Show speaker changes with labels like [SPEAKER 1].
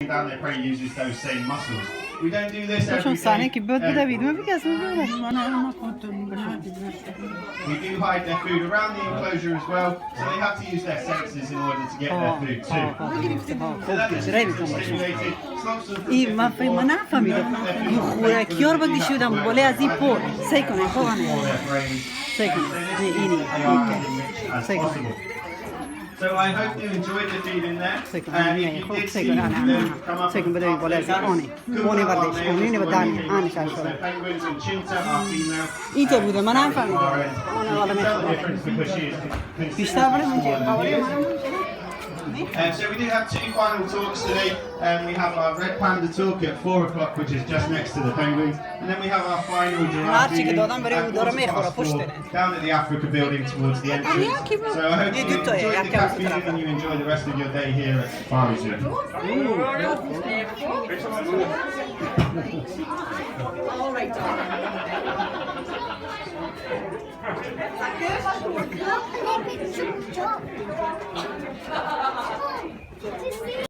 [SPEAKER 1] down there prey uses those same muscles. We don't do this every
[SPEAKER 2] چون سانه
[SPEAKER 1] day.
[SPEAKER 2] که بود بده بیدون بگذم
[SPEAKER 1] We do hide their food around the enclosure as well, so they have to use their senses in order to get their food too. So that is stimulated. Slops of
[SPEAKER 2] این من فکر من نفهمیدم این خوراکی ها رو بگی شدم باله از این پر سی کنه خوانه سی کنه اینی سی کنه
[SPEAKER 1] So I hope you enjoyed the feeding there.
[SPEAKER 2] سی کنه اینی خوب سی کنه سی کنه بده باله از آنی بردش آنی بدانی آنی شاید
[SPEAKER 1] So penguins and chinta are female.
[SPEAKER 2] اینطور بوده من نفهمیدم
[SPEAKER 1] You
[SPEAKER 2] حالا
[SPEAKER 1] can tell the
[SPEAKER 2] میخوام
[SPEAKER 1] difference because she is
[SPEAKER 2] بیشتر بله من
[SPEAKER 1] So we do have two final talks today. We have our red panda talk at 4 o'clock, which is just next to the penguins, and then we have our final giraffe
[SPEAKER 2] هرچی که
[SPEAKER 1] meeting
[SPEAKER 2] دادم برای
[SPEAKER 1] at
[SPEAKER 2] او داره
[SPEAKER 1] 4
[SPEAKER 2] میخوره پشت
[SPEAKER 1] four,
[SPEAKER 2] داره
[SPEAKER 1] down at the Africa building towards the entrance. So I hope you
[SPEAKER 2] یه دوتایه،
[SPEAKER 1] enjoy the
[SPEAKER 2] یکم
[SPEAKER 1] cat
[SPEAKER 2] زودتر
[SPEAKER 1] feeding and you enjoy the rest of your day here at Safari Zoo.
[SPEAKER 3] Look,